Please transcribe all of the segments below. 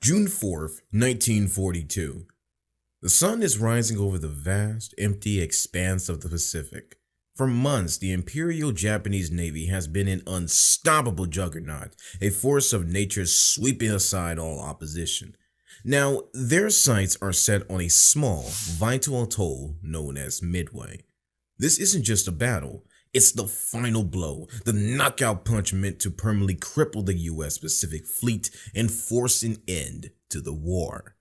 June 4th, 1942. The sun is rising over the vast, empty expanse of the Pacific. For months, the Imperial Japanese Navy has been an unstoppable juggernaut, a force of nature sweeping aside all opposition. Now, their sights are set on a small, vital atoll known as Midway. This isn't just a battle, it's the final blow, the knockout punch meant to permanently cripple the US Pacific Fleet and force an end to the war.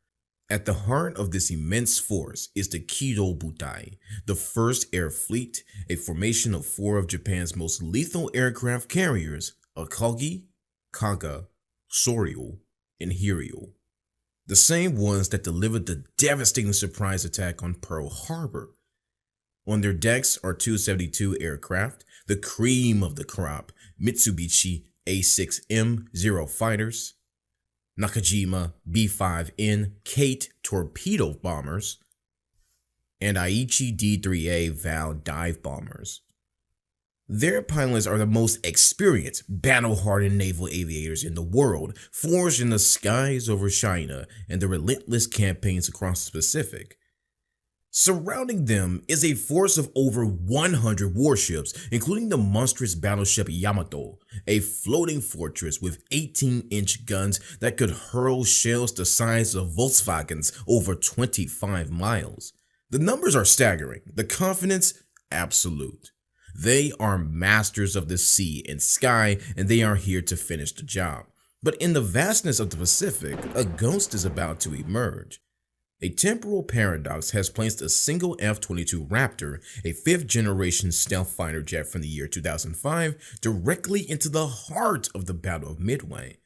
At the heart of this immense force is the Kido Butai, the first air fleet, a formation of four of Japan's most lethal aircraft carriers, Akagi, Kaga, Soryu, and Hiryu. The same ones that delivered the devastating surprise attack on Pearl Harbor. On their decks are Tu-72 aircraft, the cream of the crop, Mitsubishi A6M0 fighters, Nakajima B-5N Kate torpedo bombers, and Aichi D-3A Val dive bombers. Their pilots are the most experienced, battle-hardened naval aviators in the world, forged in the skies over China and the relentless campaigns across the Pacific. Surrounding them is a force of over 100 warships, including the monstrous battleship Yamato, a floating fortress with 18-inch guns that could hurl shells the size of Volkswagens over 25 miles. The numbers are staggering, the confidence absolute. They are masters of the sea and sky, and they are here to finish the job. But in the vastness of the Pacific, a ghost is about to emerge. A temporal paradox has placed a single F-22 Raptor, a fifth-generation stealth fighter jet from the year 2005, directly into the heart of the Battle of Midway.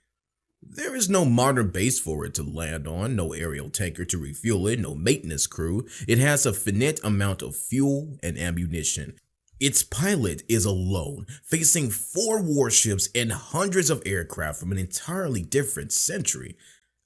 There is no modern base for it to land on, no aerial tanker to refuel it, no maintenance crew. It has a finite amount of fuel and ammunition. Its pilot is alone, facing 4 warships and hundreds of aircraft from an entirely different century.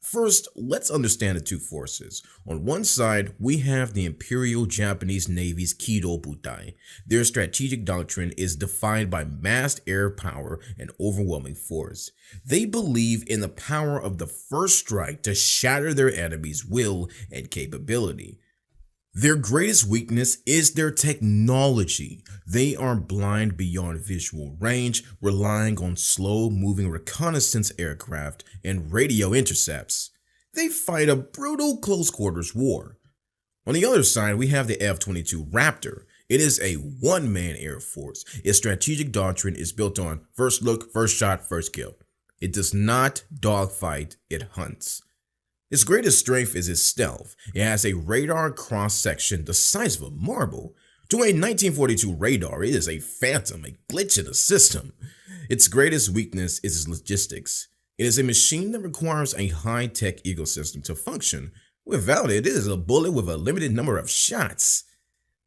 First, let's understand the two forces. On one side, we have the Imperial Japanese Navy's Kido Butai. Their strategic doctrine is defined by massed air power and overwhelming force. They believe in the power of the first strike to shatter their enemy's will and capability. Their greatest weakness is their technology. They are blind beyond visual range, relying on slow-moving reconnaissance aircraft and radio intercepts. They fight a brutal close-quarters war. On the other side, we have the F-22 Raptor. It is a one-man air force. Its strategic doctrine is built on first look, first shot, first kill. It does not dogfight, it hunts. Its greatest strength is its stealth. It has a radar cross-section the size of a marble. To a 1942 radar, it is a phantom, a glitch in the system. Its greatest weakness is its logistics. It is a machine that requires a high-tech ecosystem to function. Without it, it is a bullet with a limited number of shots.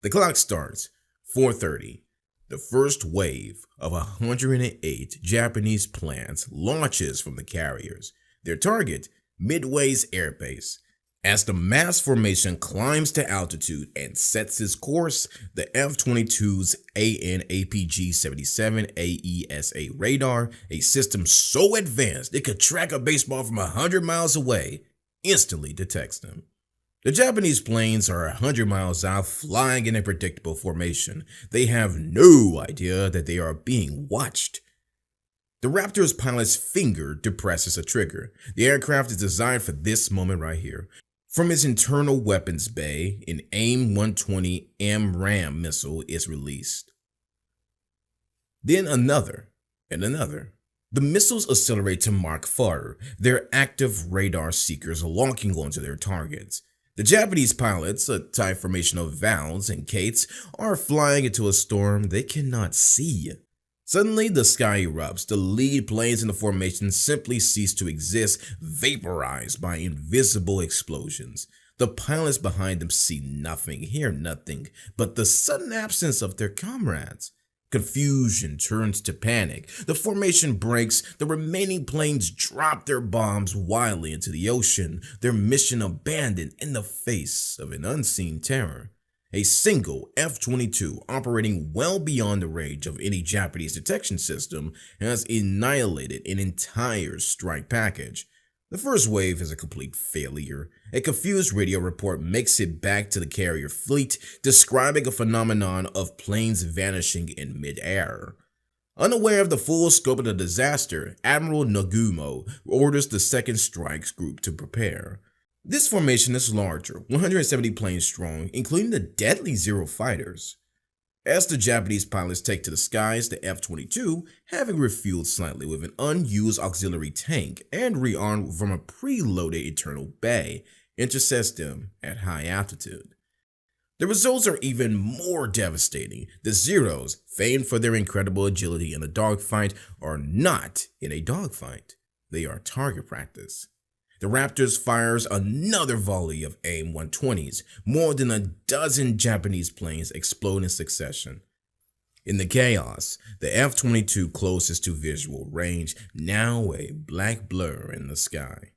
The clock starts 4:30. The first wave of 108 Japanese planes launches from the carriers. Their target, Midway's airbase. As the mass formation climbs to altitude and sets its course, the F-22's AN/APG-77 AESA radar, a system so advanced it could track a baseball from 100 miles away, instantly detects them. The Japanese planes are 100 miles out, flying in a predictable formation. They have no idea that they are being watched. The Raptor's pilot's finger depresses a trigger. The aircraft is designed for this moment right here. From its internal weapons bay, an AIM-120 AMRAAM missile is released. Then another, and another. The missiles accelerate to Mach 4, their active radar seekers locking onto their targets. The Japanese pilots, a tight formation of Vals and Kates, are flying into a storm they cannot see. Suddenly, the sky erupts. The lead planes in the formation simply cease to exist, vaporized by invisible explosions. The pilots behind them see nothing, hear nothing, but the sudden absence of their comrades. Confusion turns to panic. The formation breaks. The remaining planes drop their bombs wildly into the ocean, their mission abandoned in the face of an unseen terror. A single F-22 operating well beyond the range of any Japanese detection system has annihilated an entire strike package. The first wave is a complete failure. A confused radio report makes it back to the carrier fleet, describing a phenomenon of planes vanishing in midair. Unaware of the full scope of the disaster, Admiral Nagumo orders the 2nd Strikes Group to prepare. This formation is larger, 170 planes strong, including the deadly Zero fighters. As the Japanese pilots take to the skies, the F-22, having refueled slightly with an unused auxiliary tank and rearmed from a preloaded Eternal Bay, intercepts them at high altitude. The results are even more devastating. The Zeros, famed for their incredible agility in a dogfight, are not in a dogfight. They are target practice. The Raptors fires another volley of AIM-120s. More than a dozen Japanese planes explode in succession. In the chaos, the F-22 closes to visual range, now a black blur in the sky.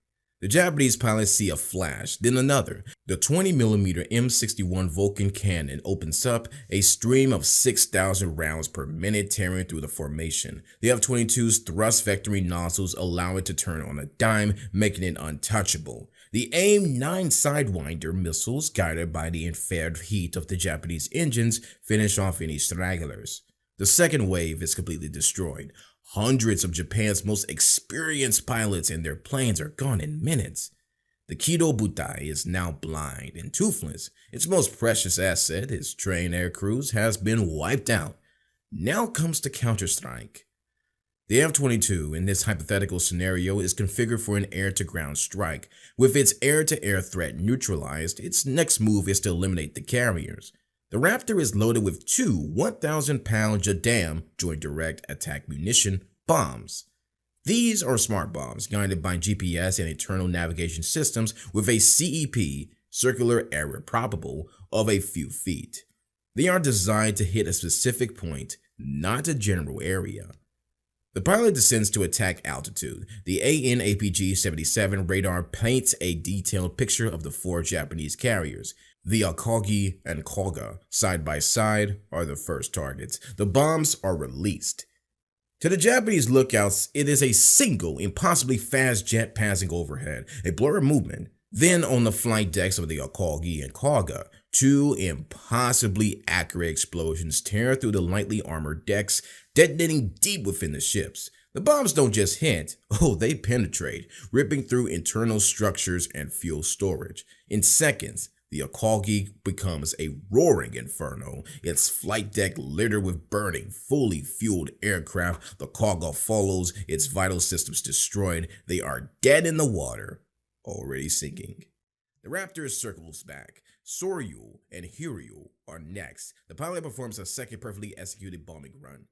The Japanese pilots see a flash, then another. The 20mm M61 Vulcan cannon opens up, a stream of 6,000 rounds per minute tearing through the formation. The F-22's thrust vectoring nozzles allow it to turn on a dime, making it untouchable. The AIM-9 Sidewinder missiles, guided by the infrared heat of the Japanese engines, finish off any stragglers. The second wave is completely destroyed. Hundreds of Japan's most experienced pilots and their planes are gone in minutes. The Kido Butai is now blind and toothless. Its most precious asset, its trained air crews, has been wiped out. Now comes the counterstrike. The F-22 in this hypothetical scenario is configured for an air-to-ground strike. With its air-to-air threat neutralized, its next move is to eliminate the carriers. The Raptor is loaded with 2 1,000-pound Jadam joint direct attack munition bombs. These are smart bombs guided by GPS and internal navigation systems with a CEP, circular area probable, of a few feet. They are designed to hit a specific point, not a general area. The pilot descends to attack altitude. The AN/APG-77 radar paints a detailed picture of the 4 Japanese carriers. The Akagi and Koga, side by side, are the first targets. The bombs are released. To the Japanese lookouts, it is a single, impossibly fast jet passing overhead, a blur of movement. Then on the flight decks of the Akagi and Koga, 2 impossibly accurate explosions tear through the lightly armored decks, detonating deep within the ships. The bombs don't just hit, they penetrate, ripping through internal structures and fuel storage. In seconds, the Akagi becomes a roaring inferno, its flight deck littered with burning, fully fueled aircraft. The Koga follows, its vital systems destroyed. They are dead in the water, already sinking. The Raptor circles back. Soryu and Hiryu are next. The pilot performs a second perfectly executed bombing run.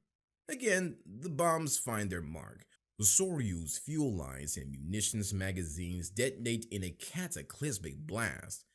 Again, the bombs find their mark. The Soryu's fuel lines and munitions magazines detonate in a cataclysmic blast.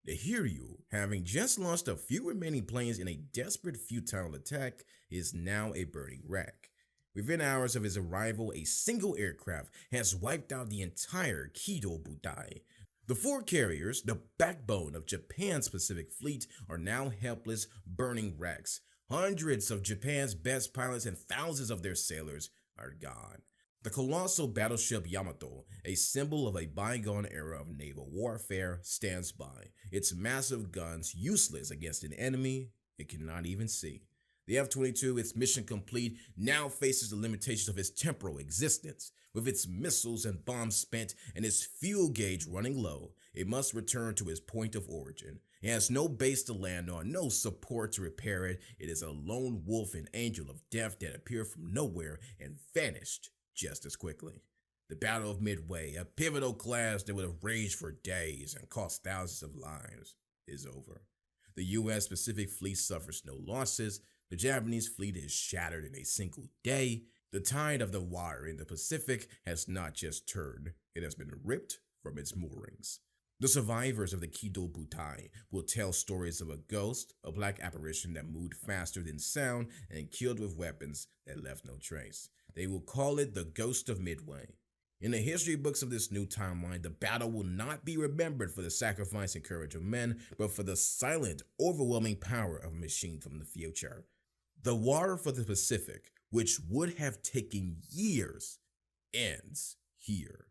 The Hiryu, having just lost a few remaining planes in a desperate futile attack, is now a burning wreck. Within hours of his arrival, a single aircraft has wiped out the entire Kido Butai. The 4 carriers, the backbone of Japan's Pacific Fleet, are now helpless, burning wrecks. Hundreds of Japan's best pilots and thousands of their sailors are gone. The colossal battleship Yamato, a symbol of a bygone era of naval warfare, stands by, its massive guns useless against an enemy it cannot even see. The F-22, its mission complete, now faces the limitations of its temporal existence. With its missiles and bombs spent and its fuel gauge running low, it must return to its point of origin. It has no base to land on, no support to repair it. It is a lone wolf and angel of death that appeared from nowhere and vanished just as quickly. The Battle of Midway, a pivotal clash that would have raged for days and cost thousands of lives, is over. The U.S. Pacific Fleet suffers no losses. The Japanese fleet is shattered in a single day. The tide of the water in the Pacific has not just turned, it has been ripped from its moorings. The survivors of the Kido Butai will tell stories of a ghost, a black apparition that moved faster than sound and killed with weapons that left no trace. They will call it the Ghost of Midway. In the history books of this new timeline, the battle will not be remembered for the sacrifice and courage of men, but for the silent, overwhelming power of a machine from the future. The war for the Pacific, which would have taken years, ends here.